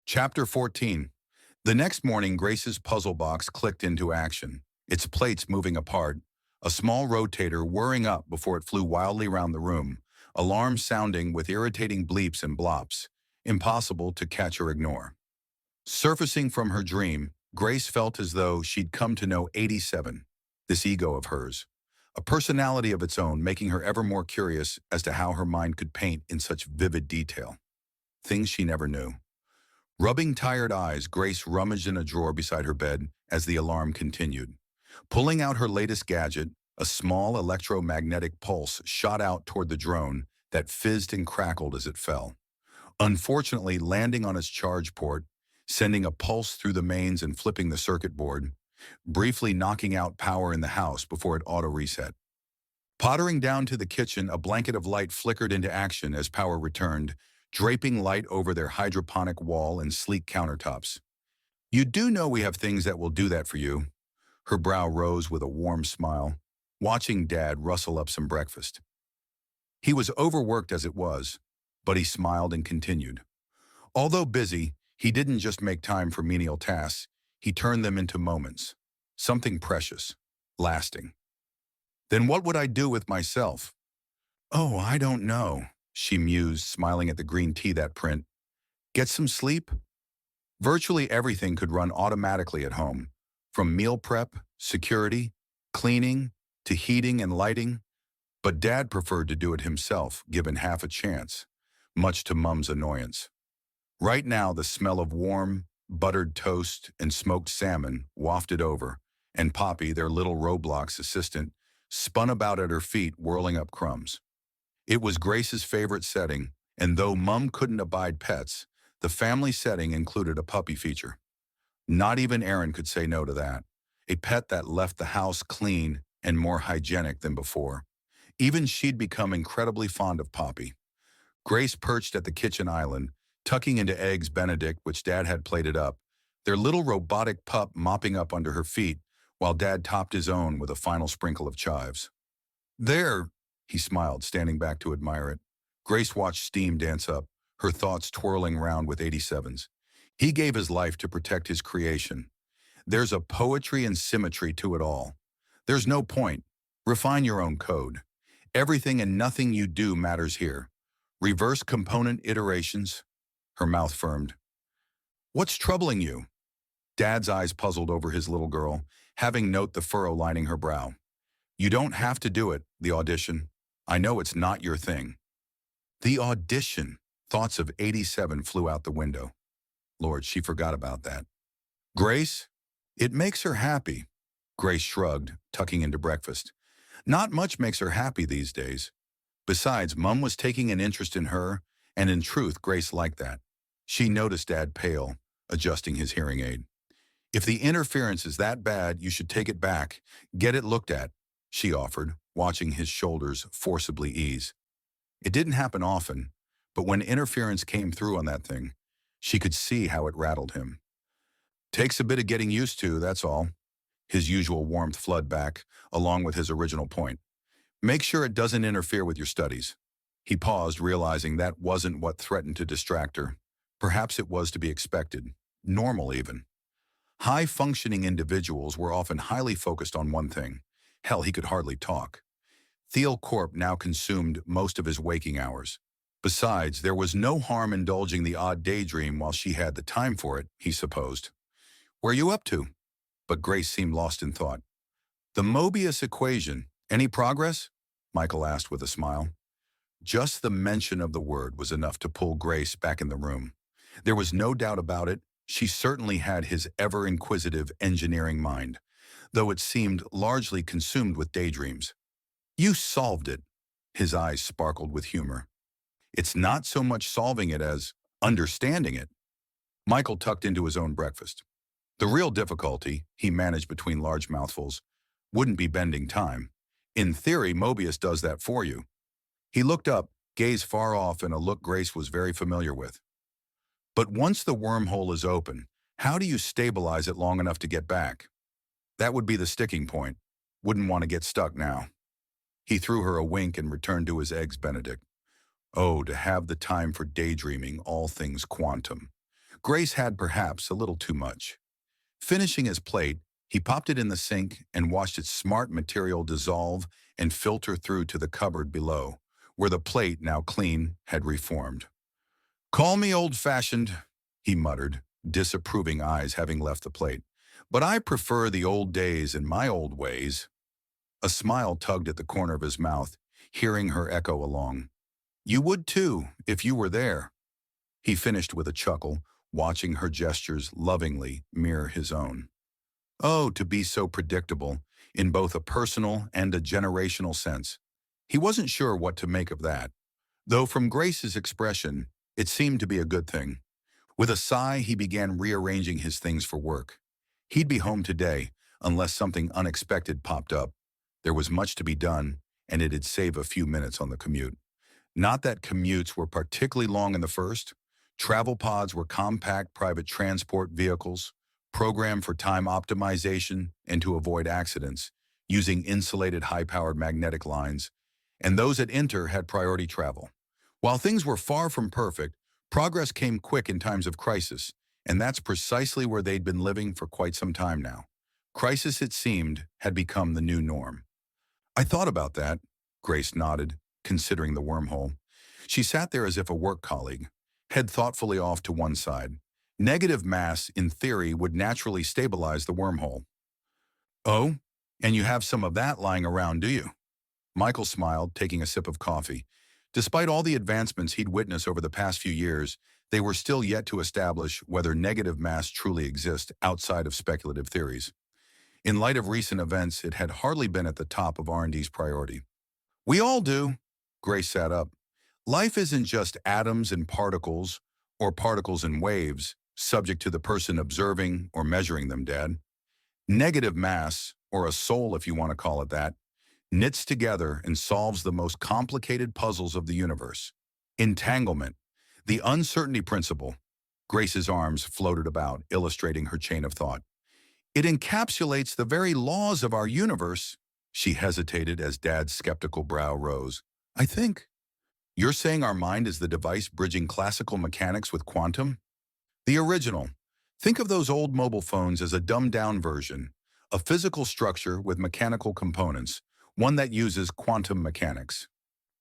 Chapter 14. The next morning, Grace's puzzle box clicked into action, its plates moving apart, a small rotator whirring up before it flew wildly round the room, alarms sounding with irritating bleeps and blops, impossible to catch or ignore. Surfacing from her dream, Grace felt as though she'd come to know 87, this ego of hers, a personality of its own, making her ever more curious as to how her mind could paint in such vivid detail. Things she never knew. Rubbing tired eyes, Grace rummaged in a drawer beside her bed as the alarm continued. Pulling out her latest gadget, a small electromagnetic pulse shot out toward the drone that fizzed and crackled as it fell. Unfortunately, landing on its charge port, sending a pulse through the mains and flipping the circuit board, briefly knocking out power in the house before it auto-reset. Pottering down to the kitchen, a blanket of light flickered into action as power returned, draping light over their hydroponic wall and sleek countertops. "You do know we have things that will do that for you." Her brow rose with a warm smile, watching Dad rustle up some breakfast. He was overworked as it was, but he smiled and continued. Although busy, he didn't just make time for menial tasks, he turned them into moments. Something precious, lasting. "Then what would I do with myself?" "Oh, I don't know," she mused, smiling at the green tea that print. "Get some sleep?" Virtually everything could run automatically at home, from meal prep, security, cleaning, to heating and lighting. But Dad preferred to do it himself, given half a chance, much to Mum's annoyance. Right now, the smell of warm, buttered toast and smoked salmon wafted over, and Poppy, their little Roblox assistant, spun about at her feet, whirling up crumbs. It was Grace's favorite setting, and though Mum couldn't abide pets, the family setting included a puppy feature. Not even Aaron could say no to that. A pet that left the house clean and more hygienic than before. Even she'd become incredibly fond of Poppy. Grace perched at the kitchen island, tucking into Eggs Benedict, which Dad had plated up, their little robotic pup mopping up under her feet, while Dad topped his own with a final sprinkle of chives. "There," he smiled, standing back to admire it. Grace watched steam dance up, her thoughts twirling round with 87's. He gave his life to protect his creation. There's a poetry and symmetry to it all. There's no point. Refine your own code. Everything and nothing you do matters here. Reverse component iterations. Her mouth firmed. "What's troubling you?" Dad's eyes puzzled over his little girl, having note the furrow lining her brow. "You don't have to do it, the audition. I know it's not your thing." The audition. Thoughts of 87 flew out the window. Lord, she forgot about that. "Grace? It makes her happy." Grace shrugged, tucking into breakfast. Not much makes her happy these days. Besides, Mum was taking an interest in her, and in truth, Grace liked that. She noticed Dad pale, adjusting his hearing aid. "If the interference is that bad, you should take it back. Get it looked at," she offered, watching his shoulders forcibly ease. It didn't happen often, but when interference came through on that thing, she could see how it rattled him. "Takes a bit of getting used to, that's all." His usual warmth flooded back, along with his original point. "Make sure it doesn't interfere with your studies." He paused, realizing that wasn't what threatened to distract her. Perhaps it was to be expected, normal even. High-functioning individuals were often highly focused on one thing. Hell, he could hardly talk. Thiel Corp now consumed most of his waking hours. Besides, there was no harm indulging the odd daydream while she had the time for it, he supposed. "Where you up to?" But Grace seemed lost in thought. "The Mobius equation. Any progress?" Michael asked with a smile. Just the mention of the word was enough to pull Grace back in the room. There was no doubt about it. She certainly had his ever-inquisitive engineering mind, though it seemed largely consumed with daydreams. "You solved it." His eyes sparkled with humor. "It's not so much solving it as understanding it." Michael tucked into his own breakfast. "The real difficulty," he managed between large mouthfuls, "wouldn't be bending time. In theory, Mobius does that for you." He looked up, gaze far off in a look Grace was very familiar with. "But once the wormhole is open, how do you stabilize it long enough to get back? That would be the sticking point. Wouldn't want to get stuck now." He threw her a wink and returned to his Eggs Benedict. Oh, to have the time for daydreaming all things quantum. Grace had perhaps a little too much. Finishing his plate, he popped it in the sink and watched its smart material dissolve and filter through to the cupboard below, where the plate, now clean, had reformed. "Call me old-fashioned," he muttered, disapproving eyes having left the plate. "But I prefer the old days and my old ways." A smile tugged at the corner of his mouth, hearing her echo along. "You would too, if you were there." He finished with a chuckle, watching her gestures lovingly mirror his own. Oh, to be so predictable, in both a personal and a generational sense. He wasn't sure what to make of that, though from Grace's expression, it seemed to be a good thing. With a sigh, he began rearranging his things for work. He'd be home today, unless something unexpected popped up. There was much to be done, and it'd save a few minutes on the commute. Not that commutes were particularly long in the first. Travel pods were compact private transport vehicles, programmed for time optimization and to avoid accidents, using insulated high-powered magnetic lines, and those at Inter had priority travel. While things were far from perfect, progress came quick in times of crisis, and that's precisely where they'd been living for quite some time now. Crisis, it seemed, had become the new norm. "I thought about that," Grace nodded, considering the wormhole. She sat there as if a work colleague, head thoughtfully off to one side. Negative mass, in theory, would naturally stabilize the wormhole. "Oh, and you have some of that lying around, do you?" Michael smiled, taking a sip of coffee. Despite all the advancements he'd witnessed over the past few years, they were still yet to establish whether negative mass truly exists outside of speculative theories. In light of recent events, it had hardly been at the top of R&D's priority. "We all do." Grace sat up. "Life isn't just atoms and particles, or particles and waves, subject to the person observing or measuring them, Dad. Negative mass, or a soul if you want to call it that, knits together and solves the most complicated puzzles of the universe. Entanglement, the uncertainty principle." Grace's arms floated about, illustrating her chain of thought. "It encapsulates the very laws of our universe." She hesitated as Dad's skeptical brow rose. "I think. You're saying our mind is the device bridging classical mechanics with quantum?" "The original. Think of those old mobile phones as a dumbed-down version, a physical structure with mechanical components, one that uses quantum mechanics."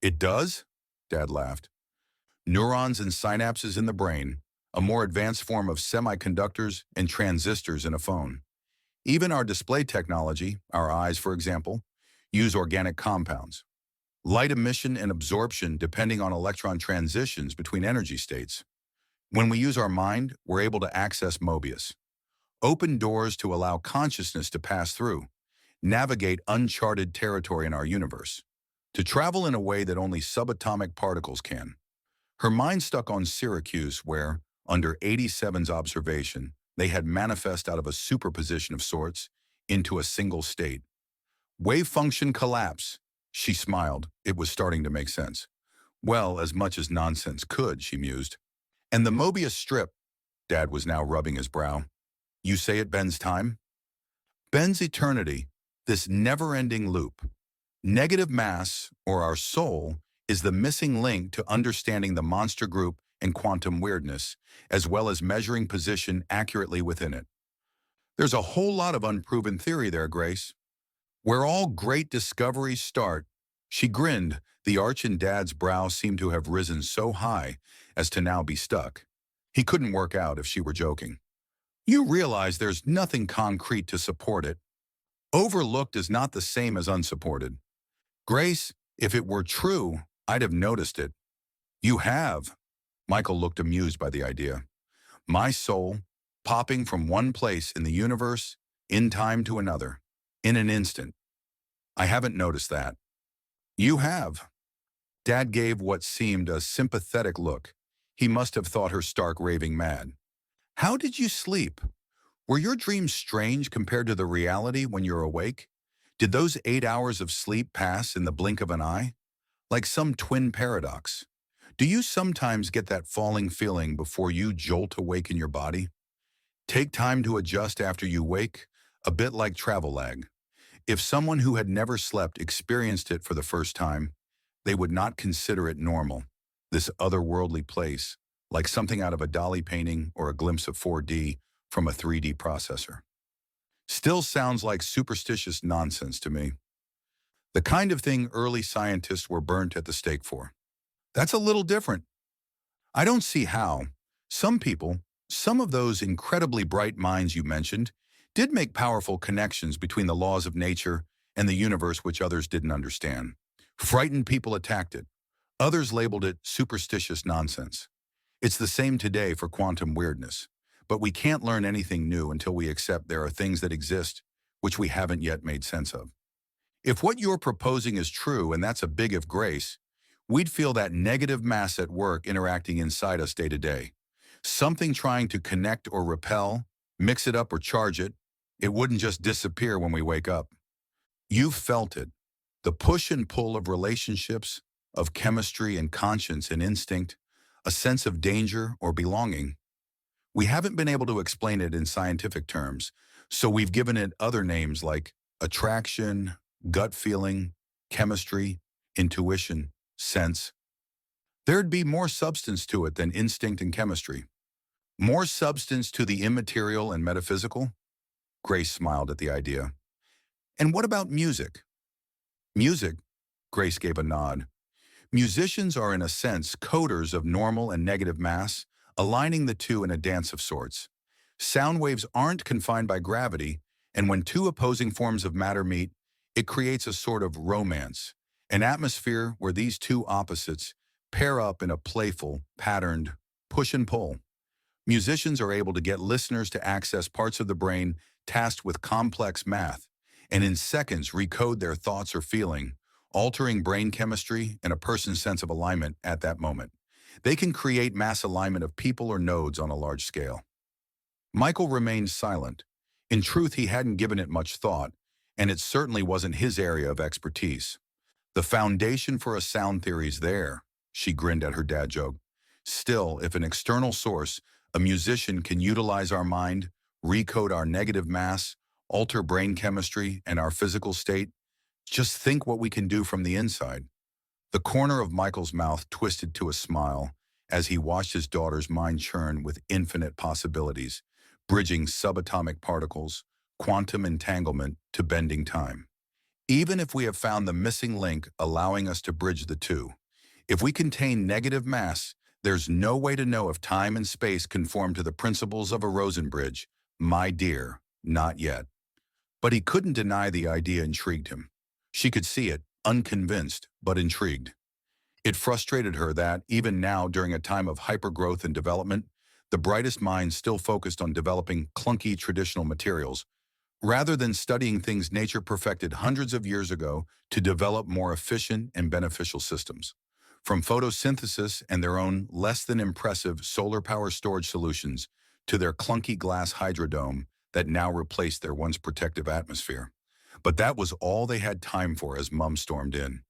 "It does?" Dad laughed. "Neurons and synapses in the brain, a more advanced form of semiconductors and transistors in a phone. Even our display technology, our eyes for example, use organic compounds. Light emission and absorption depending on electron transitions between energy states. When we use our mind, we're able to access Mobius. Open doors to allow consciousness to pass through, navigate uncharted territory in our universe, to travel in a way that only subatomic particles can." Her mind stuck on Syracuse where, under 87's observation, they had manifest out of a superposition of sorts into a single state. "Wave function collapse." She smiled. It was starting to make sense. Well, as much as nonsense could, she mused. "And the Mobius strip," Dad was now rubbing his brow. "You say it bends time?" "Bends eternity, this never-ending loop. Negative mass, or our soul, is the missing link to understanding the monster group and quantum weirdness, as well as measuring position accurately within it. There's a whole lot of unproven theory there, Grace. Where all great discoveries start." She grinned. The arch in Dad's brow seemed to have risen so high as to now be stuck. He couldn't work out if she were joking. "You realize there's nothing concrete to support it. Overlooked is not the same as unsupported. Grace, if it were true, I'd have noticed it." "You have." Michael looked amused by the idea. "My soul, popping from one place in the universe, in time to another, in an instant. I haven't noticed that." "You have." Dad gave what seemed a sympathetic look. He must have thought her stark raving mad. "How did you sleep? Were your dreams strange compared to the reality when you're awake? Did those 8 hours of sleep pass in the blink of an eye? Like some twin paradox? Do you sometimes get that falling feeling before you jolt awake in your body? Take time to adjust after you wake, a bit like travel lag. If someone who had never slept experienced it for the first time, they would not consider it normal, this otherworldly place, like something out of a Dali painting or a glimpse of 4D from a 3D processor. Still sounds like superstitious nonsense to me. The kind of thing early scientists were burnt at the stake for. That's a little different. I don't see how. Some people, some of those incredibly bright minds you mentioned, did make powerful connections between the laws of nature and the universe which others didn't understand. Frightened people attacked it. Others labeled it superstitious nonsense. It's the same today for quantum weirdness. But we can't learn anything new until we accept there are things that exist which we haven't yet made sense of. If what you're proposing is true, and that's a big if, Grace, we'd feel that negative mass at work interacting inside us day to day. Something trying to connect or repel, mix it up or charge it. It wouldn't just disappear when we wake up. You've felt it. The push and pull of relationships, of chemistry and conscience and instinct, a sense of danger or belonging. We haven't been able to explain it in scientific terms, so we've given it other names like attraction, gut feeling, chemistry, intuition, sense. There'd be more substance to it than instinct and chemistry. More substance to the immaterial and metaphysical? Grace smiled at the idea. And what about music? Music? Grace gave a nod. Musicians are in a sense coders of normal and negative mass, aligning the two in a dance of sorts. Sound waves aren't confined by gravity, and when two opposing forms of matter meet, it creates a sort of romance, an atmosphere where these two opposites pair up in a playful, patterned push and pull. Musicians are able to get listeners to access parts of the brain tasked with complex math, and in seconds recode their thoughts or feeling, altering brain chemistry and a person's sense of alignment at that moment. They can create mass alignment of people or nodes on a large scale. Michael remained silent. In truth, he hadn't given it much thought, and it certainly wasn't his area of expertise. The foundation for a sound theory's there, she grinned at her dad joke. Still, if an external source, a musician, can utilize our mind, recode our negative mass, alter brain chemistry and our physical state, just think what we can do from the inside. The corner of Michael's mouth twisted to a smile as he watched his daughter's mind churn with infinite possibilities, bridging subatomic particles, quantum entanglement to bending time. Even if we have found the missing link allowing us to bridge the two, if we contain negative mass, there's no way to know if time and space conform to the principles of a Rosen bridge. My dear, not yet. But he couldn't deny the idea intrigued him. She could see it, unconvinced, but intrigued. It frustrated her that, even now during a time of hypergrowth and development, the brightest minds still focused on developing clunky traditional materials, rather than studying things nature perfected hundreds of years ago to develop more efficient and beneficial systems. From photosynthesis and their own less than impressive solar power storage solutions to their clunky glass hydrodome that now replaced their once protective atmosphere. But that was all they had time for as Mum stormed in.